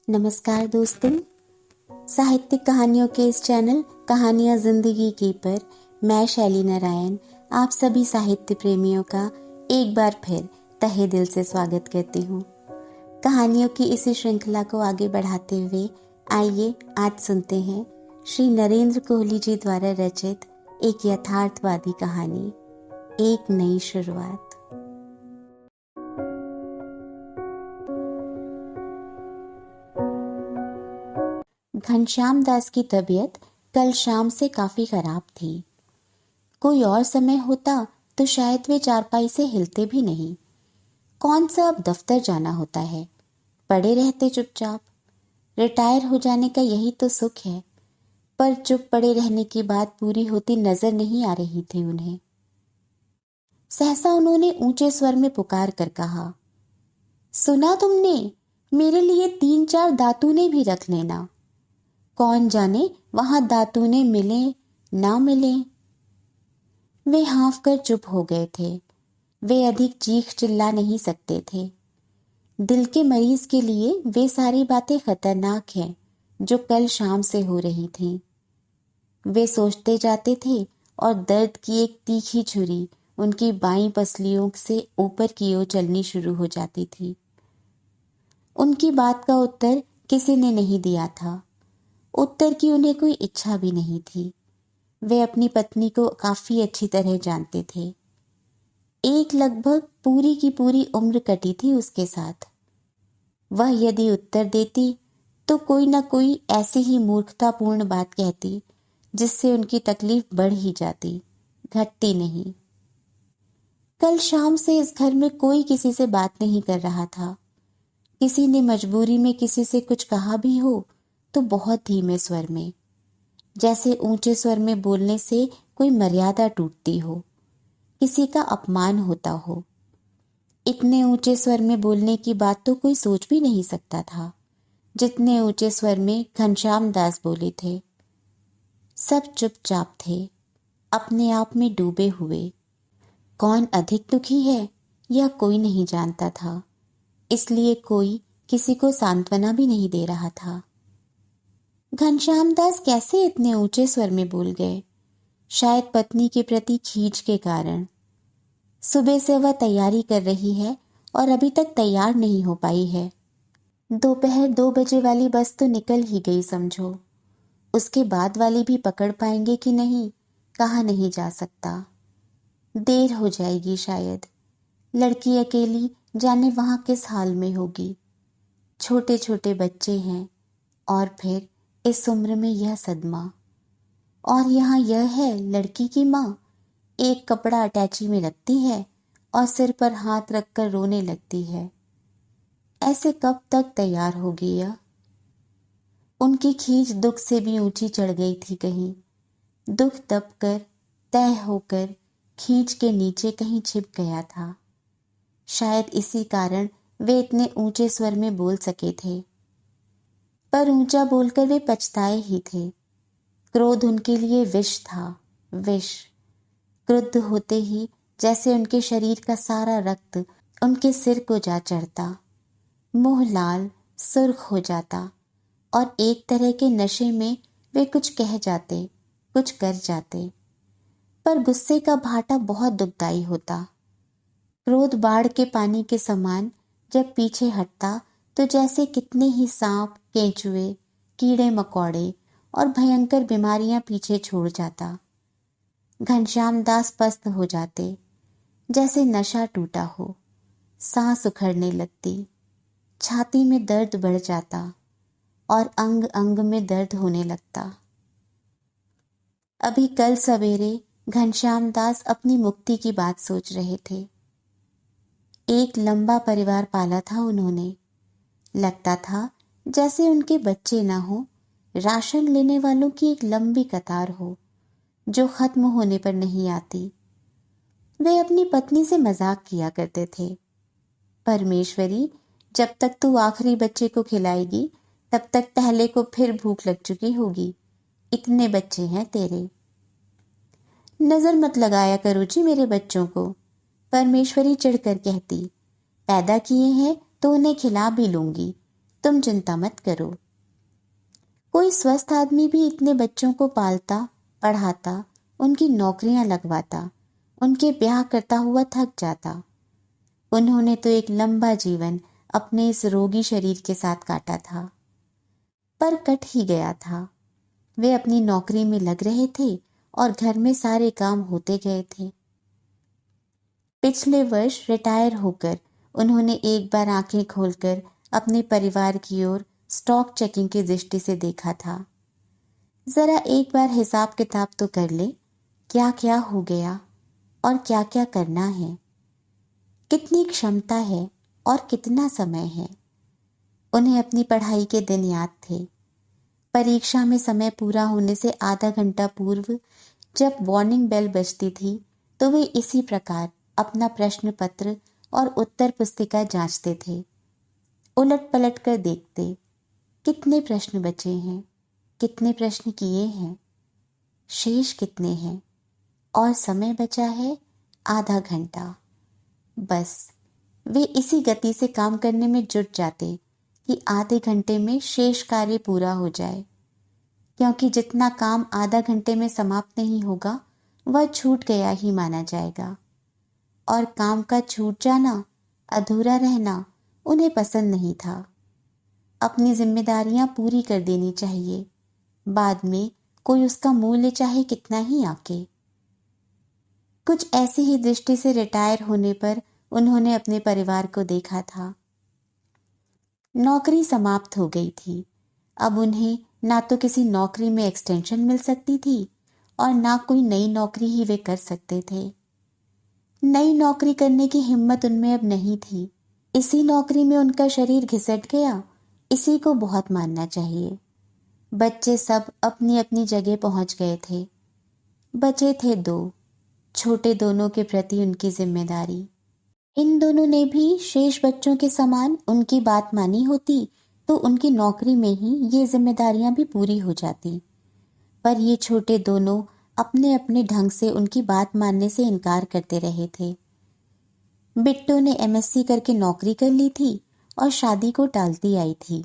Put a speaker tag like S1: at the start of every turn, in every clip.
S1: नमस्कार दोस्तों, साहित्यिक कहानियों के इस चैनल कहानियाँ जिंदगी की पर मैं शैली नारायण आप सभी साहित्य प्रेमियों का एक बार फिर तहे दिल से स्वागत करती हूँ। कहानियों की इसी श्रृंखला को आगे बढ़ाते हुए आइए आज सुनते हैं श्री नरेंद्र कोहली जी द्वारा रचित एक यथार्थवादी कहानी, एक नई शुरुआत। घनश्याम दास की तबीयत कल शाम से काफी खराब थी। कोई और समय होता तो शायद वे चारपाई से हिलते भी नहीं। कौन सा अब दफ्तर जाना होता है, पड़े रहते चुपचाप। रिटायर हो जाने का यही तो सुख है, पर चुप पड़े रहने की बात पूरी होती नजर नहीं आ रही थी उन्हें। सहसा उन्होंने ऊंचे स्वर में पुकार कर कहा, सुना तुमने? मेरे लिए 3-4 दातूने भी रख लेना। कौन जाने वहां दातूने मिले ना मिले। वे हाँफ कर चुप हो गए थे। वे अधिक चीख चिल्ला नहीं सकते थे। दिल के मरीज के लिए वे सारी बातें खतरनाक हैं जो कल शाम से हो रही थीं। वे सोचते जाते थे और दर्द की एक तीखी छुरी उनकी बाईं पसलियों से ऊपर की ओर चलनी शुरू हो जाती थी। उनकी बात का उत्तर किसी ने नहीं दिया था। उत्तर की उन्हें कोई इच्छा भी नहीं थी। वे अपनी पत्नी को काफी अच्छी तरह जानते थे। एक लगभग पूरी की पूरी उम्र कटी थी उसके साथ। वह यदि उत्तर देती तो कोई ना कोई ऐसी ही मूर्खतापूर्ण बात कहती जिससे उनकी तकलीफ बढ़ ही जाती, घटती नहीं। कल शाम से इस घर में कोई किसी से बात नहीं कर रहा था। किसी ने मजबूरी में किसी से कुछ कहा भी हो तो बहुत धीमे स्वर में, जैसे ऊंचे स्वर में बोलने से कोई मर्यादा टूटती हो, किसी का अपमान होता हो। इतने ऊंचे स्वर में बोलने की बात तो कोई सोच भी नहीं सकता था जितने ऊंचे स्वर में घनश्याम दास बोले थे। सब चुपचाप थे, अपने आप में डूबे हुए। कौन अधिक दुखी है यह कोई नहीं जानता था, इसलिए कोई किसी को सांत्वना भी नहीं दे रहा था। घनश्याम दास कैसे इतने ऊंचे स्वर में बोल गए? शायद पत्नी के प्रति खींच के कारण। सुबह से वह तैयारी कर रही है और अभी तक तैयार नहीं हो पाई है। दोपहर 2 बजे वाली बस तो निकल ही गई समझो। उसके बाद वाली भी पकड़ पाएंगे कि नहीं, कहा नहीं जा सकता। देर हो जाएगी शायद। लड़की अकेली जाने वहां किस हाल में होगी। छोटे छोटे बच्चे हैं और फिर इस उम्र में यह सदमा। और यहाँ यह है लड़की की माँ, एक कपड़ा अटैची में रखती है और सिर पर हाथ रखकर रोने लगती है। ऐसे कब तक तैयार होगी यह? उनकी खींच दुख से भी ऊंची चढ़ गई थी कहीं। दुख दब कर तय होकर खींच के नीचे कहीं छिप गया था। शायद इसी कारण वे इतने ऊंचे स्वर में बोल सके थे, पर ऊंचा बोलकर वे पछताए ही थे। क्रोध उनके लिए विष था, विष। क्रुद्ध होते ही जैसे उनके शरीर का सारा रक्त उनके सिर को जा चढ़ता, मुंह लाल सुर्ख हो जाता और एक तरह के नशे में वे कुछ कह जाते, कुछ कर जाते। पर गुस्से का भाटा बहुत दुखदाई होता। क्रोध बाढ़ के पानी के समान जब पीछे हटता तो जैसे कितने ही सांप, केंचुए, कीड़े मकोड़े और भयंकर बीमारियां पीछे छोड़ जाता। घनश्याम दास पस्त हो जाते, जैसे नशा टूटा हो। सांस उखड़ने लगती, छाती में दर्द बढ़ जाता और अंग अंग में दर्द होने लगता। अभी कल सवेरे घनश्याम दास अपनी मुक्ति की बात सोच रहे थे। एक लंबा परिवार पाला था उन्होंने। लगता था जैसे उनके बच्चे ना हो, राशन लेने वालों की एक लंबी कतार हो जो खत्म होने पर नहीं आती। वे अपनी पत्नी से मजाक किया करते थे, परमेश्वरी, जब तक तू आखिरी बच्चे को खिलाएगी तब तक पहले को फिर भूख लग चुकी होगी। इतने बच्चे हैं तेरे। नजर मत लगाया करो जी मेरे बच्चों को, परमेश्वरी चिढ़कर कहती। पैदा किए हैं तो उन्हें खिला भी लूंगी, तुम चिंता मत करो। कोई स्वस्थ आदमी भी इतने बच्चों को पालता, पढ़ाता, उनकी नौकरियां लगवाता, उनके ब्याह करता हुआ थक जाता। उन्होंने तो एक लंबा जीवन अपने इस रोगी शरीर के साथ काटा था, पर कट ही गया था। वे अपनी नौकरी में लग रहे थे और घर में सारे काम होते गए थे। पिछले वर्ष रिटायर होकर उन्होंने एक बार आंखें खोलकर अपने परिवार की ओर स्टॉक चेकिंग की दृष्टि से देखा था। जरा एक बार हिसाब किताब तो कर ले, क्या क्या हो गया और क्या क्या करना है, कितनी क्षमता है और कितना समय है। उन्हें अपनी पढ़ाई के दिन याद थे। परीक्षा में समय पूरा होने से आधा घंटा पूर्व जब वार्निंग बेल बजती थी तो वे इसी प्रकार अपना प्रश्न पत्र और उत्तर पुस्तिका जांचते थे। उलट पलट कर देखते, कितने प्रश्न बचे हैं, कितने प्रश्न किए हैं, शेष कितने हैं, और समय बचा है आधा घंटा। बस वे इसी गति से काम करने में जुट जाते कि आधे घंटे में शेष कार्य पूरा हो जाए, क्योंकि जितना काम आधा घंटे में समाप्त नहीं होगा वह छूट गया ही माना जाएगा। और काम का छूट जाना, अधूरा रहना उन्हें पसंद नहीं था। अपनी जिम्मेदारियां पूरी कर देनी चाहिए, बाद में कोई उसका मूल्य चाहे कितना ही आके। कुछ ऐसी ही दृष्टि से रिटायर होने पर उन्होंने अपने परिवार को देखा था। नौकरी समाप्त हो गई थी। अब उन्हें ना तो किसी नौकरी में एक्सटेंशन मिल सकती थी और ना कोई नई नौकरी ही वे कर सकते थे। नई नौकरी करने की हिम्मत उनमें अब नहीं थी। इसी नौकरी में उनका शरीर घिसट गया, इसी को बहुत मानना चाहिए। बच्चे सब अपनी अपनी जगह पहुंच गए थे। बचे थे दो, छोटे दोनों के प्रति उनकी जिम्मेदारी। इन दोनों ने भी शेष बच्चों के समान उनकी बात मानी होती तो उनकी नौकरी में ही ये जिम्मेदारियां भी पूरी हो जाती। पर ये छोटे दोनों अपने अपने ढंग से उनकी बात मानने से इनकार करते रहे थे। बिट्टू ने एमएससी करके नौकरी कर ली थी और शादी को टालती आई थी।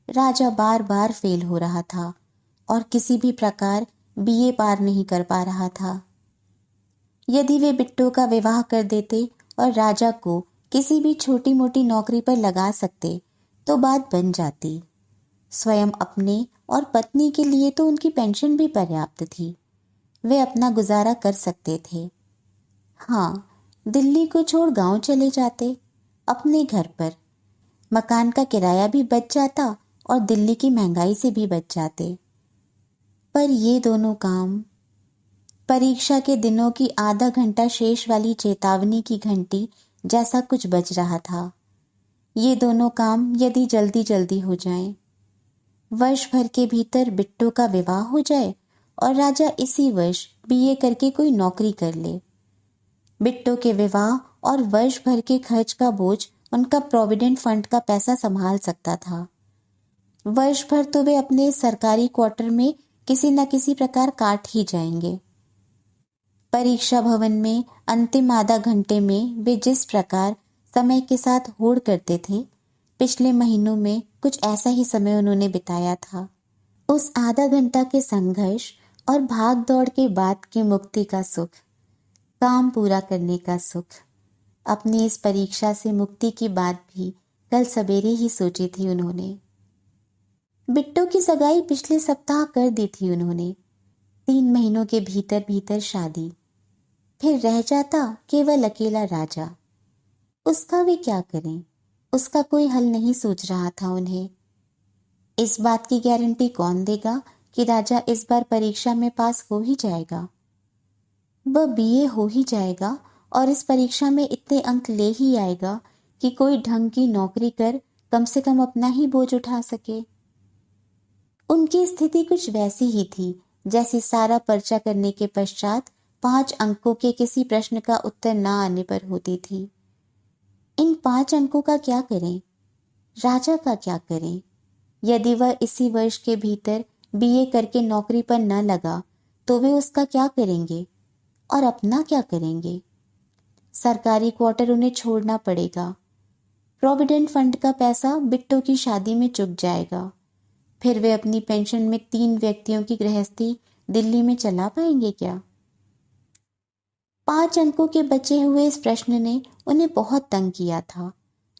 S1: राजा बार बार फेल हो रहा था और किसी भी प्रकार बीए पार नहीं कर पा रहा था। यदि वे बिट्टू का विवाह कर देते और राजा को किसी भी छोटी मोटी नौकरी पर लगा सकते तो बात बन जाती। स्वयं अपने और पत्नी के लिए तो उनकी पेंशन भी पर्याप्त थी। वे अपना गुजारा कर सकते थे। हाँ, दिल्ली को छोड़ गांव चले जाते, अपने घर पर। मकान का किराया भी बच जाता और दिल्ली की महंगाई से भी बच जाते। पर ये दोनों काम, परीक्षा के दिनों की आधा घंटा शेष वाली चेतावनी की घंटी जैसा कुछ बज रहा था। ये दोनों काम यदि जल्दी जल्दी हो जाएं, वर्ष भर के भीतर बिट्टू का विवाह हो जाए और राजा इसी वर्ष बीए करके कोई नौकरी कर ले। बिट्टू के विवाह और वर्ष भर के खर्च का बोझ उनका प्रोविडेंट फंड का पैसा संभाल सकता था। वर्ष भर तो वे अपने सरकारी क्वार्टर में किसी न किसी प्रकार काट ही जाएंगे। परीक्षा भवन में अंतिम आधा घंटे में वे जिस प्रकार समय के साथ होड़ करते थे, पिछले महीनों में कुछ ऐसा ही समय उन्होंने बिताया था। उस आधा घंटा के संघर्ष और भाग दौड़ के बाद की मुक्ति का सुख, काम पूरा करने का सुख, अपनी इस परीक्षा से मुक्ति की बात भी कल सवेरे ही सोची थी उन्होंने। बिट्टू की सगाई पिछले सप्ताह कर दी थी उन्होंने। 3 महीनों के भीतर भीतर शादी। फिर रह जाता केवल अकेला राजा। उसका वे क्या करें, उसका कोई हल नहीं सूझ रहा था उन्हें। इस बात की गारंटी कौन देगा कि राजा इस बार परीक्षा में पास हो ही जाएगा। वह बीए हो ही जाएगा और इस परीक्षा में इतने अंक ले ही आएगा कि कोई ढंग की नौकरी कर कम से कम अपना ही बोझ उठा सके। उनकी स्थिति कुछ वैसी ही थी जैसे सारा पर्चा करने के पश्चात 5 अंकों के किसी प्रश्न का उत्तर ना आने पर होती थी। इन 5 अंकों का क्या करें, राजा का क्या करें? यदि वह इसी वर्ष के भीतर बीए करके नौकरी पर न लगा तो वे उसका क्या करेंगे और अपना क्या करेंगे? सरकारी क्वार्टर उन्हें छोड़ना पड़ेगा। प्रोविडेंट फंड का पैसा बिट्टू की शादी में चुक जाएगा। फिर वे अपनी पेंशन में 3 व्यक्तियों की गृहस्थी दिल्ली में चला पाएंगे क्या? 5 अंकों के बचे हुए इस प्रश्न ने उन्हें बहुत तंग किया था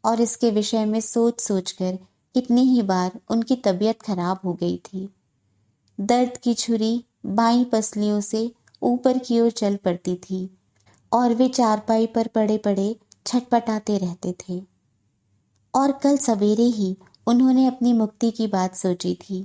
S1: और इसके विषय में सोच सोचकर कितनी ही बार उनकी तबीयत खराब हो गई थी। दर्द की छुरी बाईं पसलियों से ऊपर की ओर चल पड़ती थी और वे चारपाई पर पड़े पड़े छटपटाते रहते थे। और कल सवेरे ही उन्होंने अपनी मुक्ति की बात सोची थी।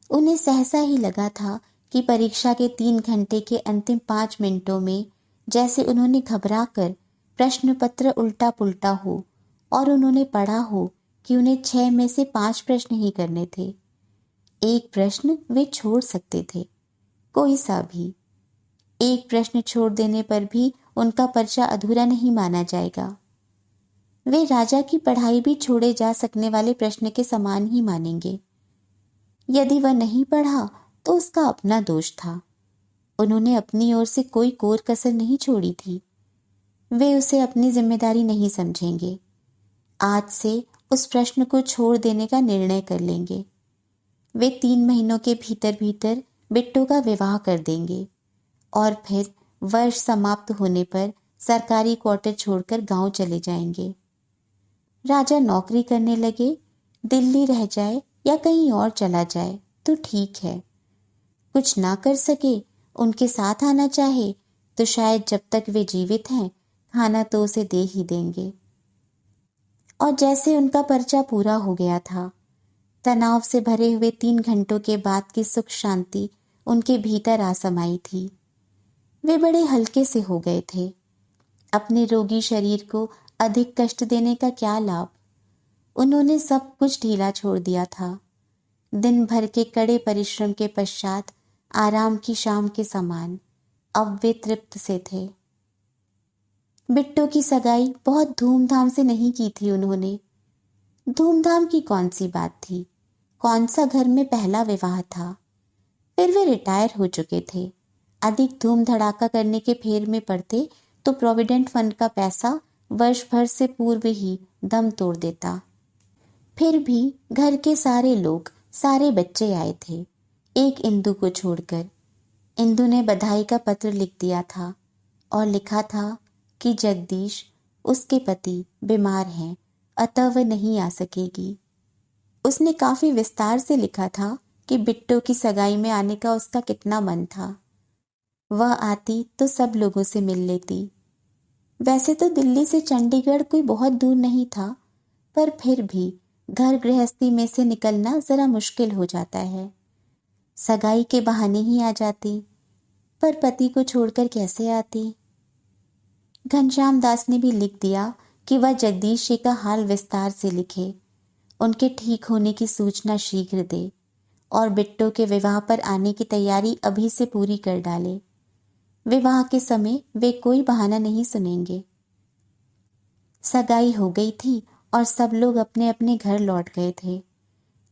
S1: उन्हें सहसा ही लगा था कि परीक्षा के 3 घंटे के अंतिम 5 मिनटों में जैसे उन्होंने घबरा कर प्रश्न पत्र उल्टा पुल्टा हो और उन्होंने पढ़ा हो कि उन्हें 6 में से 5 प्रश्न ही करने थे। एक प्रश्न वे छोड़ सकते थे, कोई सा भी। एक प्रश्न छोड़ देने पर भी उनका पर्चा अधूरा नहीं माना जाएगा। वे राजा की पढ़ाई भी छोड़े जा सकने वाले प्रश्न के समान ही मानेंगे। यदि वह नहीं पढ़ा तो उसका अपना दोष था। उन्होंने अपनी ओर से कोई कोर कसर नहीं छोड़ी थी। वे उसे अपनी जिम्मेदारी नहीं समझेंगे। आज से उस प्रश्न को छोड़ देने का निर्णय कर लेंगे। वे 3 महीनों के भीतर भीतर बिट्टू का विवाह कर देंगे और फिर वर्ष समाप्त होने पर सरकारी क्वार्टर छोड़कर गांव चले जाएंगे। राजा नौकरी करने लगे, दिल्ली रह जाए या कहीं और चला जाए तो ठीक है। कुछ ना कर सके, उनके साथ आना चाहे तो शायद जब तक वे जीवित हैं खाना तो उसे दे ही देंगे। और जैसे उनका पर्चा पूरा हो गया था, तनाव से भरे हुए 3 घंटों के बाद की सुख शांति उनके भीतर आ समाई थी। वे बड़े हल्के से हो गए थे। अपने रोगी शरीर को अधिक कष्ट देने का क्या लाभ? उन्होंने सब कुछ ढीला छोड़ दिया था। दिन भर के कड़े परिश्रम के पश्चात आराम की शाम के समान अब वे तृप्त से थे। बिट्टू की सगाई बहुत धूमधाम से नहीं की थी उन्होंने। धूमधाम की कौन सी बात थी? कौन सा घर में पहला विवाह था? फिर वे रिटायर हो चुके थे। अधिक धूम धड़ाका करने के फेर में पड़ते तो प्रोविडेंट फंड का पैसा वर्ष भर से पूर्व ही दम तोड़ देता। फिर भी घर के सारे लोग, सारे बच्चे आए थे, एक इंदु को छोड़कर। इंदु ने बधाई का पत्र लिख दिया था और लिखा था कि जगदीश, उसके पति, बीमार हैं, अतः वह नहीं आ सकेगी। उसने काफी विस्तार से लिखा था कि बिट्टू की सगाई में आने का उसका कितना मन था। वह आती तो सब लोगों से मिल लेती। वैसे तो दिल्ली से चंडीगढ़ कोई बहुत दूर नहीं था, पर फिर भी घर गृहस्थी में से निकलना जरा मुश्किल हो जाता है। सगाई के बहाने ही आ जाती, पर पति को छोड़कर कैसे आती? घनश्याम दास ने भी लिख दिया कि वह जगदीश जी का हाल विस्तार से लिखे, उनके ठीक होने की सूचना शीघ्र दे और बिट्टू के विवाह पर आने की तैयारी अभी से पूरी कर डाले। विवाह के समय वे कोई बहाना नहीं सुनेंगे। सगाई हो गई थी और सब लोग अपने अपने घर लौट गए थे।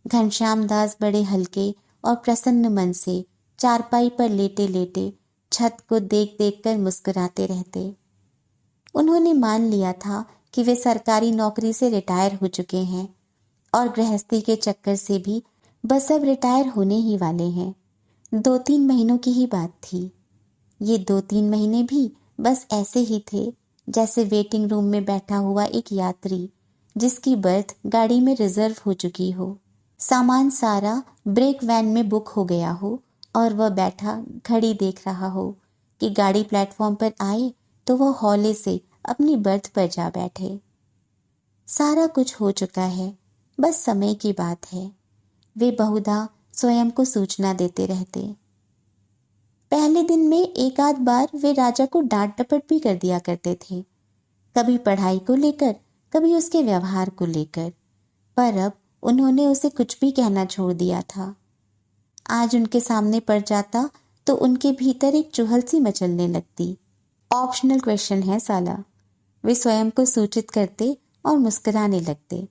S1: घनश्याम दास बड़े हल्के और प्रसन्न मन से चारपाई पर लेटे लेटे छत को देख देख कर मुस्कुराते रहते। उन्होंने मान लिया था कि वे सरकारी नौकरी से रिटायर हो चुके हैं और गृहस्थी के चक्कर से भी बस अब रिटायर होने ही वाले हैं। 2-3 महीनों की ही बात थी। ये 2-3 महीने भी बस ऐसे ही थे जैसे वेटिंग रूम में बैठा हुआ एक यात्री जिसकी बर्थ गाड़ी में रिजर्व हो चुकी हो। सामान सारा ब्रेक वैन में बुक हो गया हो और वह बैठा घड़ी देख रहा हो कि गाड़ी प्लेटफॉर्म पर आए तो वह हौले से अपनी बर्थ पर जा बैठे। सारा कुछ हो चुका है, बस समय की बात है। वे बहुधा स्वयं को सूचना देते रहते। पहले दिन में एक आध बार वे राजा को डांट डपट भी कर दिया करते थे, कभी पढ़ाई को लेकर, कभी उसके व्यवहार को लेकर, पर अब उन्होंने उसे कुछ भी कहना छोड़ दिया था। आज उनके सामने पड़ जाता तो उनके भीतर एक चुहल सी मचलने लगती। ऑप्शनल क्वेश्चन है साला, वे स्वयं को सूचित करते और मुस्कुराने लगते।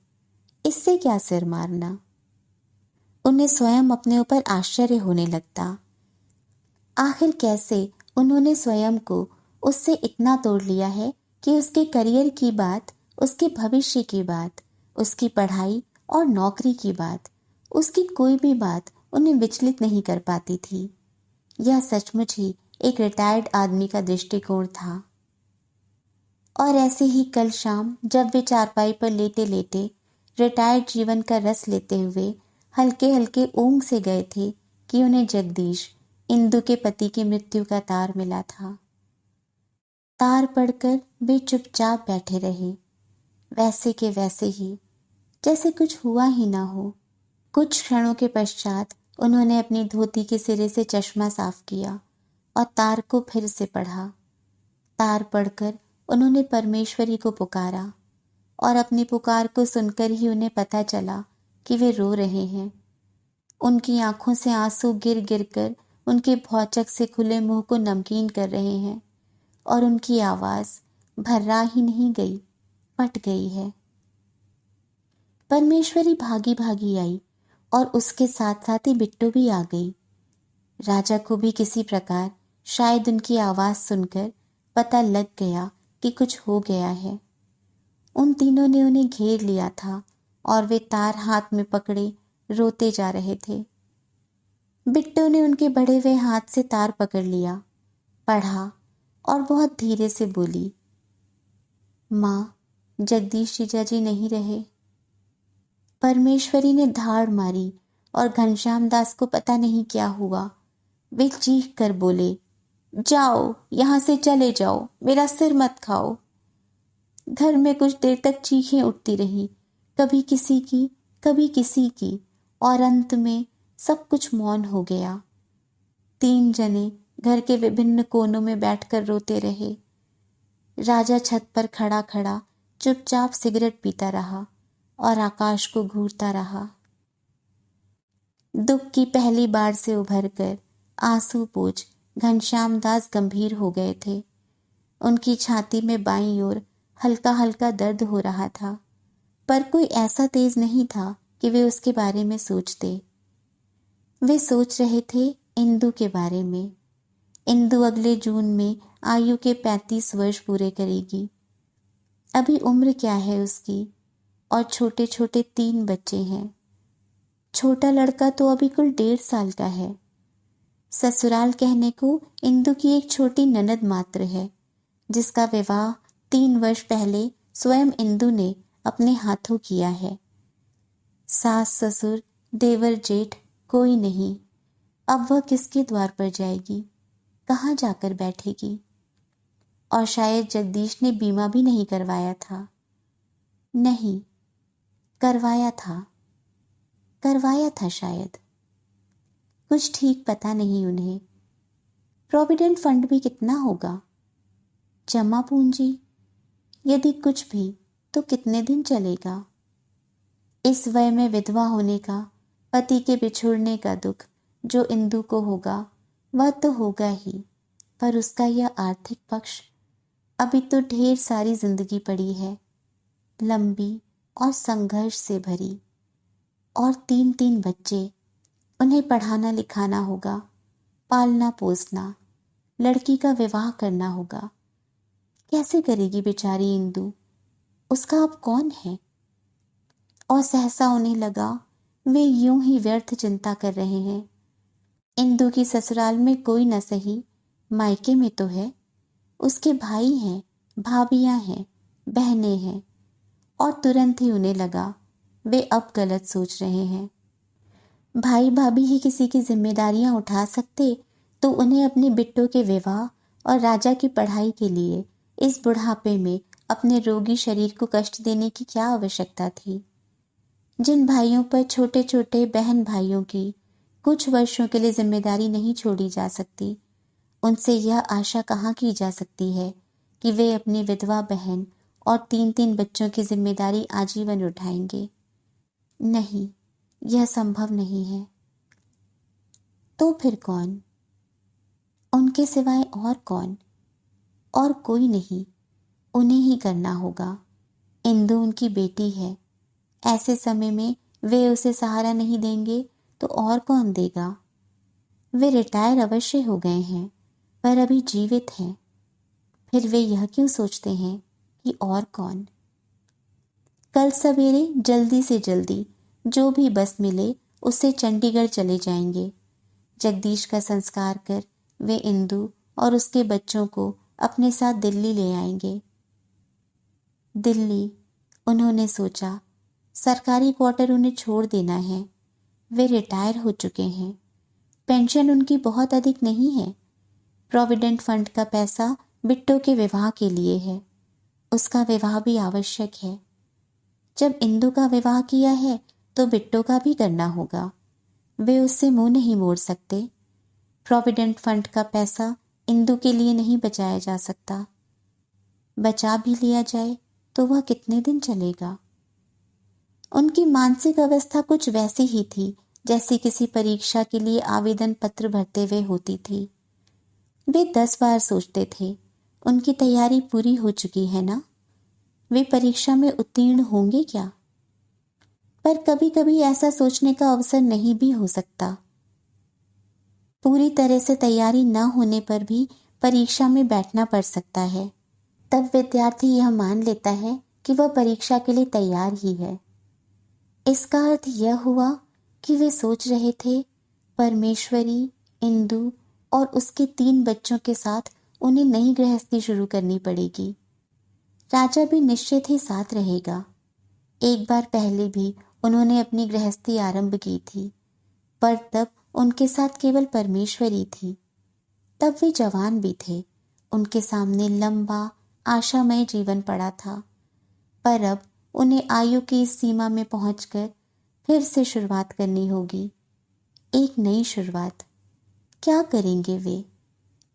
S1: इससे क्या सिर मारना? उन्हें स्वयं अपने ऊपर आश्चर्य होने लगता। आखिर कैसे उन्होंने स्वयं को उससे इतना तोड़ लिया है कि उसके करियर की बात, उसके भविष्य की बात, उसकी पढ़ाई और नौकरी की बात, उसकी कोई भी बात उन्हें विचलित नहीं कर पाती थी। यह सचमुच ही एक रिटायर्ड आदमी का दृष्टिकोण था। और ऐसे ही कल शाम जब वे चारपाई पर लेटे लेटे रिटायर्ड जीवन का रस लेते हुए हल्के हल्के ऊँघ से गए थे कि उन्हें जगदीश, इंदु के पति की मृत्यु का तार मिला था। तार पढ़कर वे चुपचाप बैठे रहे, वैसे के वैसे ही, जैसे कुछ हुआ ही ना हो। कुछ क्षणों के पश्चात उन्होंने अपनी धोती के सिरे से चश्मा साफ किया और तार को फिर से पढ़ा। तार पढ़कर उन्होंने परमेश्वरी को पुकारा और अपनी पुकार को सुनकर ही उन्हें पता चला कि वे रो रहे हैं। उनकी आंखों से आंसू गिर गिर कर उनके भौचक से खुले मुंह को नमकीन कर रहे हैं और उनकी आवाज भर्रा ही नहीं गई, फट गई है। परमेश्वरी भागी भागी आई और उसके साथ साथ ही बिट्टू भी आ गई। राजा को भी किसी प्रकार शायद उनकी आवाज सुनकर पता लग गया कि कुछ हो गया है। उन तीनों ने उन्हें घेर लिया था और वे तार हाथ में पकड़े रोते जा रहे थे। बिट्टू ने उनके बढ़े हुए हाथ से तार पकड़ लिया, पढ़ा और बहुत धीरे से बोली, माँ, जगदीश जीजा जी नहीं रहे। परमेश्वरी ने धाड़ मारी और घनश्याम दास को पता नहीं क्या हुआ। वे चीख कर बोले, जाओ, यहां से चले जाओ, मेरा सिर मत खाओ। घर में कुछ देर तक चीखें उठती रहीं, कभी किसी की, कभी किसी की, और अंत में सब कुछ मौन हो गया। 3 जने घर के विभिन्न कोनों में बैठकर रोते रहे। राजा छत पर खड़ा खड़ा चुपचाप सिगरेट पीता रहा और आकाश को घूरता रहा। दुख की पहली बार से उभर कर आंसू पोंछ घनश्याम दास गंभीर हो गए थे। उनकी छाती में बाईं ओर हल्का हल्का दर्द हो रहा था, पर कोई ऐसा तेज नहीं था कि वे उसके बारे में सोचते। वे सोच रहे थे इंदु के बारे में। इंदु अगले जून में आयु के 35 वर्ष पूरे करेगी। अभी उम्र क्या है उसकी, और छोटे छोटे 3 बच्चे हैं। छोटा लड़का तो अभी कुल 1.5 साल का है। ससुराल कहने को इंदु की एक छोटी ननद मात्र है, जिसका विवाह 3 वर्ष पहले स्वयं इंदु ने अपने हाथों किया है। सास ससुर देवर जेठ कोई नहीं। अब वह किसके द्वार पर जाएगी, कहाँ जाकर बैठेगी? और शायद जगदीश ने बीमा भी नहीं करवाया था। नहीं, करवाया था शायद। कुछ ठीक पता नहीं उन्हें। प्रोविडेंट फंड भी कितना होगा? जमा पूंजी यदि कुछ भी तो कितने दिन चलेगा? इस वय में विधवा होने का, पति के बिछुड़ने का दुख जो इंदु को होगा वह तो होगा ही, पर उसका यह आर्थिक पक्ष, अभी तो ढेर सारी जिंदगी पड़ी है, लंबी और संघर्ष से भरी। और 3 बच्चे, उन्हें पढ़ाना लिखाना होगा, पालना पोसना, लड़की का विवाह करना होगा। कैसे करेगी बेचारी इंदु? उसका अब कौन है? और सहसा उन्हें लगा वे यूं ही व्यर्थ चिंता कर रहे हैं। इंदु की ससुराल में कोई न सही, मायके में तो है। उसके भाई हैं, भाभियां हैं, बहनें हैं। और तुरंत ही उन्हें लगा वे अब गलत सोच रहे हैं। भाई भाभी ही किसी की जिम्मेदारियां उठा सकते तो उन्हें अपने बिट्टू के विवाह और राजा की पढ़ाई के लिए इस बुढ़ापे में अपने रोगी शरीर को कष्ट देने की क्या आवश्यकता थी? जिन भाइयों पर छोटे छोटे बहन भाइयों की कुछ वर्षों के लिए जिम्मेदारी नहीं छोड़ी जा सकती, उनसे यह आशा कहाँ की जा सकती है कि वे अपनी विधवा बहन और 3 बच्चों की जिम्मेदारी आजीवन उठाएंगे? नहीं, यह संभव नहीं है। तो फिर कौन? उनके सिवाय और कौन? और कोई नहीं, उन्हें ही करना होगा। इंदु उनकी बेटी है। ऐसे समय में वे उसे सहारा नहीं देंगे तो और कौन देगा? वे रिटायर अवश्य हो गए हैं, पर अभी जीवित हैं। फिर वे यह क्यों सोचते हैं कि और कौन? कल सवेरे जल्दी से जल्दी जो भी बस मिले उससे चंडीगढ़ चले जाएंगे। जगदीश का संस्कार कर वे इंदु और उसके बच्चों को अपने साथ दिल्ली ले आएंगे। दिल्ली, उन्होंने सोचा, सरकारी क्वार्टर उन्हें छोड़ देना है। वे रिटायर हो चुके हैं। पेंशन उनकी बहुत अधिक नहीं है। प्रोविडेंट फंड का पैसा बिट्टो के विवाह के लिए है। उसका विवाह भी आवश्यक है। जब इंदु का विवाह किया है तो बिट्टो का भी करना होगा। वे उससे मुंह नहीं मोड़ सकते। प्रोविडेंट फंड का पैसा इंदु के लिए नहीं बचाया जा सकता। बचा भी लिया जाए तो वह कितने दिन चलेगा। उनकी मानसिक अवस्था कुछ वैसी ही थी जैसी किसी परीक्षा के लिए आवेदन पत्र भरते हुए होती थी। वे 10 बार सोचते थे, उनकी तैयारी पूरी हो चुकी है ना, वे परीक्षा में उत्तीर्ण होंगे क्या। पर कभी कभी ऐसा सोचने का अवसर नहीं भी हो सकता। पूरी तरह से तैयारी न होने पर भी परीक्षा में बैठना पड़ सकता है। तब विद्यार्थी यह मान लेता है कि वह परीक्षा के लिए तैयार ही है। इसका अर्थ यह हुआ कि वे सोच रहे थे, परमेश्वरी, इंदु और उसके 3 बच्चों के साथ उन्हें नई गृहस्थी शुरू करनी पड़ेगी। राजा भी निश्चित ही साथ रहेगा। एक बार पहले भी उन्होंने अपनी गृहस्थी आरंभ की थी, पर तब उनके साथ केवल परमेश्वरी थी। तब वे जवान भी थे। उनके सामने लंबा आशामय जीवन पड़ा था। पर अब उन्हें आयु की इस सीमा में पहुंचकर फिर से शुरुआत करनी होगी। एक नई शुरुआत। क्या करेंगे वे?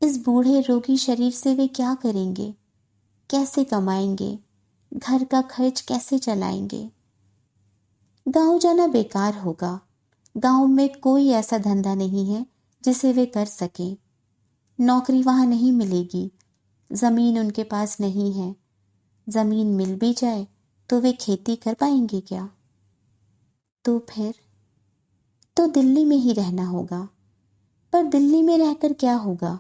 S1: इस बूढ़े रोगी शरीर से वे क्या करेंगे? कैसे कमाएंगे? घर का खर्च कैसे चलाएंगे? गांव जाना बेकार होगा। गांव में कोई ऐसा धंधा नहीं है जिसे वे कर सकें। नौकरी वहां नहीं मिलेगी। जमीन उनके पास नहीं है। जमीन मिल भी जाए तो वे खेती कर पाएंगे क्या? तो फिर तो दिल्ली में ही रहना होगा। पर दिल्ली में रहकर क्या होगा?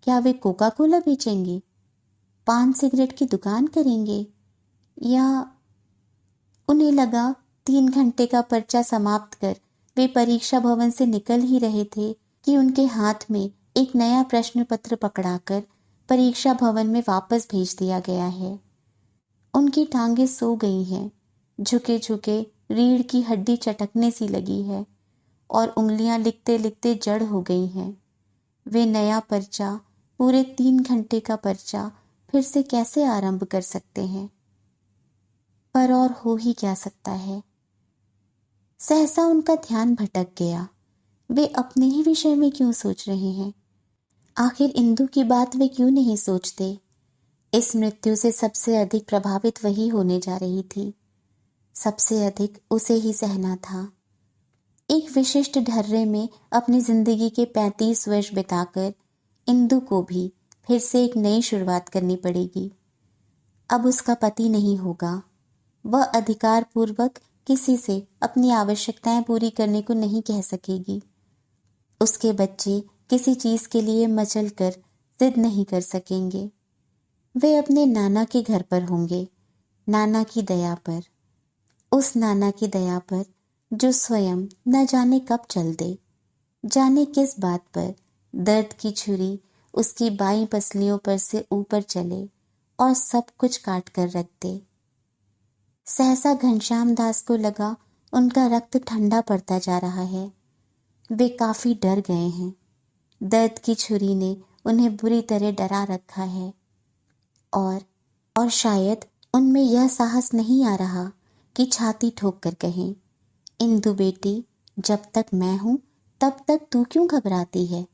S1: क्या वे कोका कोला बेचेंगे? पान सिगरेट की दुकान करेंगे? या उन्हें लगा 3 घंटे का पर्चा समाप्त कर वे परीक्षा भवन से निकल ही रहे थे कि उनके हाथ में एक नया प्रश्न पत्र पकड़ाकर परीक्षा भवन में वापस भेज दिया गया है। उनकी टांगें सो गई हैं। झुके झुके रीढ़ की हड्डी चटकने सी लगी है और उंगलियां लिखते लिखते जड़ हो गई हैं। वे नया पर्चा, पूरे 3 घंटे का पर्चा फिर से कैसे आरंभ कर सकते हैं? पर और हो ही क्या सकता है। सहसा उनका ध्यान भटक गया। वे अपने ही विषय में क्यों सोच रहे हैं? आखिर इंदु की बात वे क्यों नहीं सोचते? इस मृत्यु से सबसे अधिक प्रभावित वही होने जा रही थी। सबसे अधिक उसे ही सहना था। एक विशिष्ट ढर्रे में अपनी जिंदगी के 35 वर्ष बिताकर इंदु को भी फिर से एक नई शुरुआत करनी पड़ेगी। अब उसका पति नहीं होगा। वह अधिकार पूर्वक किसी से अपनी आवश्यकताएं पूरी करने को नहीं कह सकेगी। उसके बच्चे किसी चीज के लिए मचल कर जिद नहीं कर सकेंगे। वे अपने नाना के घर पर होंगे, नाना की दया पर। उस नाना की दया पर जो स्वयं न जाने कब चल दे, जाने किस बात पर दर्द की छुरी उसकी बाईं पसलियों पर से ऊपर चले और सब कुछ काट कर रख दे। सहसा घनश्याम दास को लगा उनका रक्त ठंडा पड़ता जा रहा है। वे काफी डर गए हैं। दर्द की छुरी ने उन्हें बुरी तरह डरा रखा है और शायद उनमें यह साहस नहीं आ रहा कि छाती ठोक कर कहें, इंदु बेटी, जब तक मैं हूं तब तक तू क्यों घबराती है?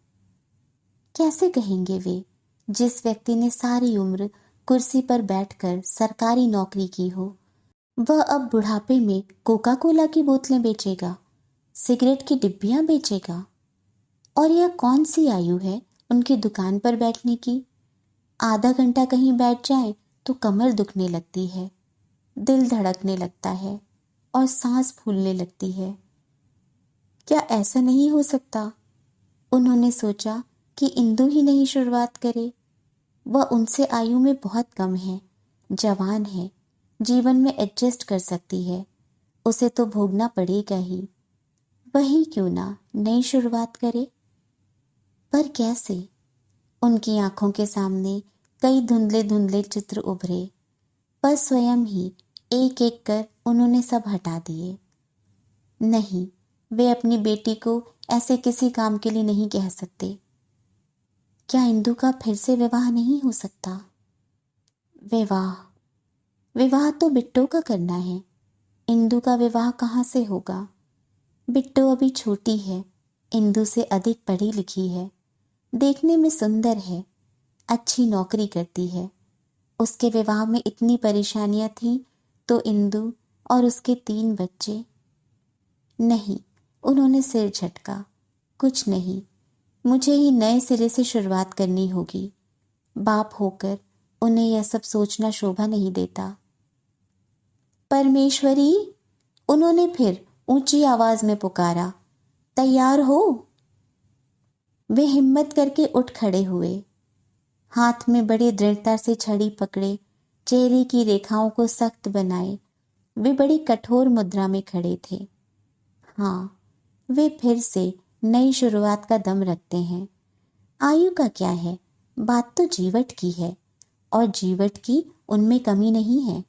S1: कैसे कहेंगे वे, जिस व्यक्ति ने सारी उम्र कुर्सी पर बैठकर सरकारी नौकरी की हो, वह अब बुढ़ापे में कोका कोला की बोतलें बेचेगा, सिगरेट की डिब्बियां बेचेगा। और यह कौन सी आयु है उनकी दुकान पर बैठने की? आधा घंटा कहीं बैठ जाए तो कमर दुखने लगती है, दिल धड़कने लगता है और सांस फूलने लगती है। क्या ऐसा नहीं हो सकता? उन्होंने सोचा कि इंदु ही नहीं शुरुआत करे। वह उनसे आयु में बहुत कम है, जवान है, जीवन में एडजस्ट कर सकती है, उसे तो भोगना पड़ेगा ही। वही क्यों ना नई शुरुआत करे। पर कैसे? उनकी आंखों के सामने कई धुंधले धुंधले चित्र उभरे, पर स्वयं ही एक एक कर उन्होंने सब हटा दिए। नहीं, वे अपनी बेटी को ऐसे किसी काम के लिए नहीं कह सकते। क्या इंदु का फिर से विवाह नहीं हो सकता? विवाह विवाह तो बिट्टो का करना है। इंदु का विवाह कहाँ से होगा? बिट्टो अभी छोटी है, इंदु से अधिक पढ़ी लिखी है, देखने में सुंदर है, अच्छी नौकरी करती है। उसके विवाह में इतनी परेशानियां थीं तो इंदु और उसके 3 बच्चे। नहीं, उन्होंने सिर झटका। कुछ नहीं, मुझे ही नए सिरे से शुरुआत करनी होगी। बाप होकर उन्हें यह सब सोचना शोभा नहीं देता। परमेश्वरी, उन्होंने फिर ऊंची आवाज में पुकारा, तैयार हो? वे हिम्मत करके उठ खड़े हुए, हाथ में बड़ी दृढ़ता से छड़ी पकड़े, चेहरे की रेखाओं को सख्त बनाए। वे बड़ी कठोर मुद्रा में खड़े थे। हाँ, वे फिर से नई शुरुआत का दम रखते हैं। आयु का क्या है, बात तो जीवट की है, और जीवट की उनमें कमी नहीं है।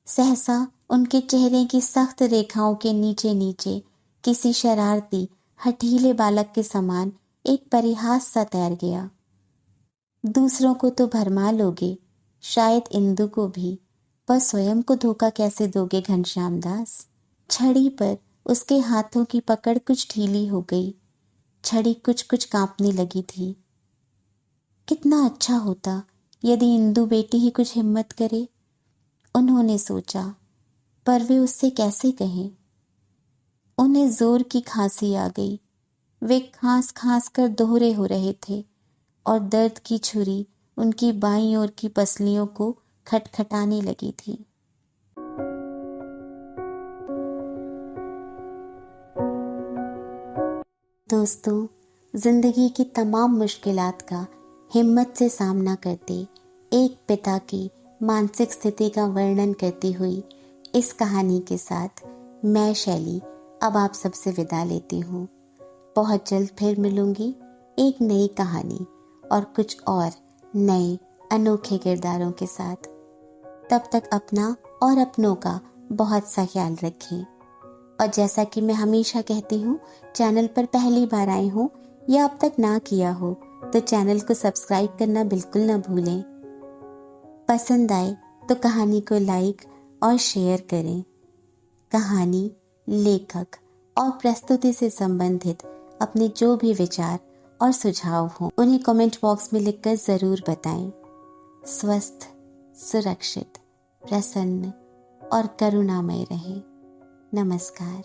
S1: सहसा उनके चेहरे की सख्त रेखाओं के नीचे नीचे किसी शरारती हठीले बालक के समान एक परिहास सा तैर गया। दूसरों को तो भरमा लोगे, शायद इंदु को भी, पर स्वयं को धोखा कैसे दोगे घनश्याम दास? छड़ी पर उसके हाथों की पकड़ कुछ ढीली हो गई। छड़ी कुछ कुछ कांपने लगी थी। कितना अच्छा होता यदि इंदु बेटी ही कुछ हिम्मत करे, उन्होंने सोचा, पर वे उससे कैसे कहें? उन्हें जोर की खांसी आ गई। वे खांस खांस कर दोहरे हो रहे थे और दर्द की छुरी उनकी बाईं ओर की पसलियों को खटखटाने लगी थी। दोस्तों, जिंदगी की तमाम मुश्किलात का हिम्मत से सामना करते एक पिता की मानसिक स्थिति का वर्णन करती हुई इस कहानी के साथ मैं शैली अब आप सबसे विदा लेती हूँ। बहुत जल्द फिर मिलूंगी एक नई कहानी और कुछ और नए अनोखे किरदारों के साथ। तब तक अपना और अपनों का बहुत सा ख्याल रखें। और जैसा कि मैं हमेशा कहती हूँ, चैनल पर पहली बार आए हो या अब तक ना किया हो तो चैनल को सब्सक्राइब करना बिल्कुल ना भूलें। पसंद आए तो कहानी को लाइक और शेयर करें। कहानी, लेखक और प्रस्तुति से संबंधित अपने जो भी विचार और सुझाव हो उन्हें कमेंट बॉक्स में लिखकर ज़रूर बताएं। स्वस्थ, सुरक्षित, प्रसन्न और करुणामय रहें। नमस्कार।